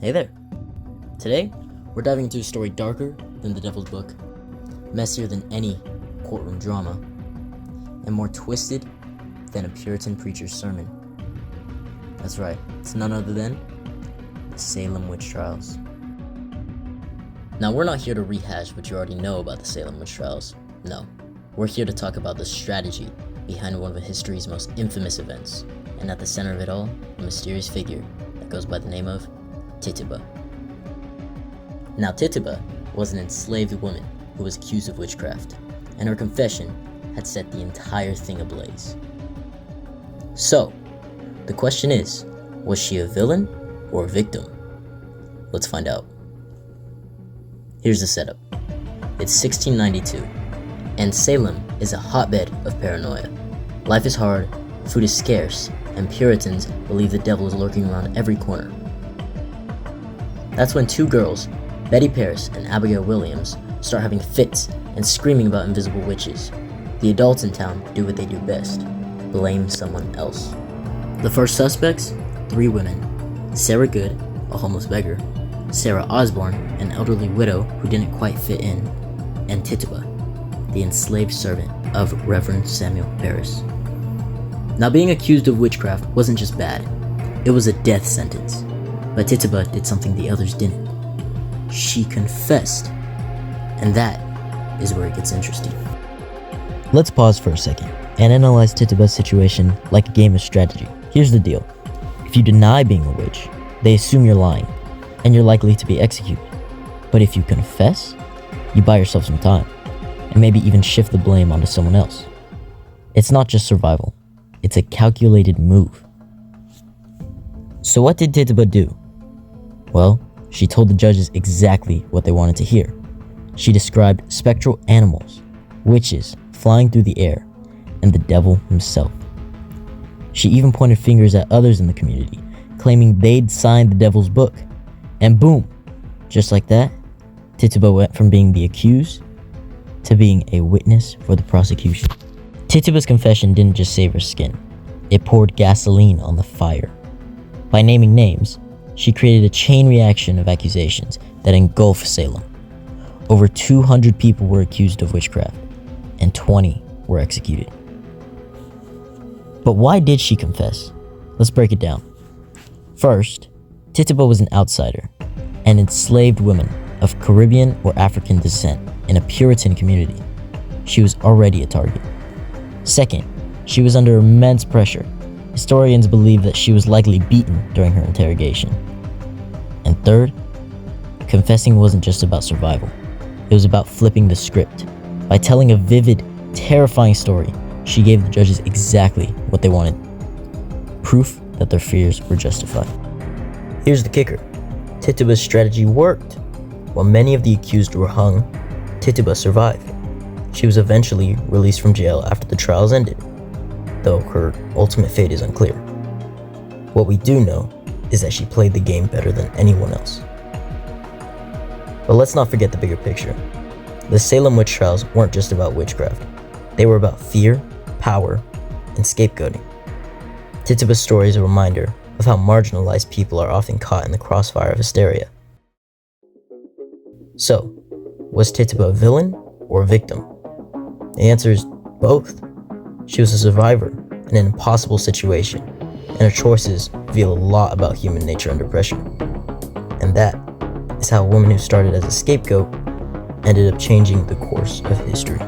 Hey there! Today, we're diving into a story darker than the Devil's Book, messier than any courtroom drama, and more twisted than a Puritan preacher's sermon. That's right, it's none other than the Salem Witch Trials. Now, we're not here to rehash what you already know about the Salem Witch Trials. No, we're here to talk about the strategy behind one of history's most infamous events, and at the center of it all, a mysterious figure that goes by the name of Tituba. Now, Tituba was an enslaved woman who was accused of witchcraft, and her confession had set the entire thing ablaze. So, the question is, was she a villain or a victim? Let's find out. Here's the setup. It's 1692, and Salem is a hotbed of paranoia. Life is hard, food is scarce, and Puritans believe the devil is lurking around every corner. That's when two girls, Betty Paris and Abigail Williams, start having fits and screaming about invisible witches. The adults in town do what they do best: blame someone else. The first suspects? 3 women. Sarah Good, a homeless beggar, Sarah Osborne, an elderly widow who didn't quite fit in, and Tituba, the enslaved servant of Reverend Samuel Paris. Now, being accused of witchcraft wasn't just bad, it was a death sentence. But Tituba did something the others didn't. She confessed. And that is where it gets interesting. Let's pause for a second and analyze Tituba's situation like a game of strategy. Here's the deal. If you deny being a witch, they assume you're lying, and you're likely to be executed. But if you confess, you buy yourself some time, and maybe even shift the blame onto someone else. It's not just survival, it's a calculated move. So what did Tituba do? Well, she told the judges exactly what they wanted to hear. She described spectral animals, witches flying through the air, and the devil himself. She even pointed fingers at others in the community, claiming they'd signed the devil's book. And boom, just like that, Tituba went from being the accused to being a witness for the prosecution. Tituba's confession didn't just save her skin, it poured gasoline on the fire. By naming names, she created a chain reaction of accusations that engulfed Salem. Over 200 people were accused of witchcraft, and 20 were executed. But why did she confess? Let's break it down. First, Tituba was an outsider, an enslaved woman of Caribbean or African descent in a Puritan community. She was already a target. Second, she was under immense pressure. Historians believe that she was likely beaten during her interrogation. And third, confessing wasn't just about survival. It was about flipping the script. By telling a vivid, terrifying story, she gave the judges exactly what they wanted. Proof that their fears were justified. Here's the kicker. Tituba's strategy worked. While many of the accused were hung, Tituba survived. She was eventually released from jail after the trials ended, though her ultimate fate is unclear. What we do know is that she played the game better than anyone else. But let's not forget the bigger picture. The Salem Witch Trials weren't just about witchcraft. They were about fear, power, and scapegoating. Tituba's story is a reminder of how marginalized people are often caught in the crossfire of hysteria. So, was Tituba a villain or a victim? The answer is both. She was a survivor in an impossible situation, and her choices reveal a lot about human nature under pressure. And that is how a woman who started as a scapegoat ended up changing the course of history.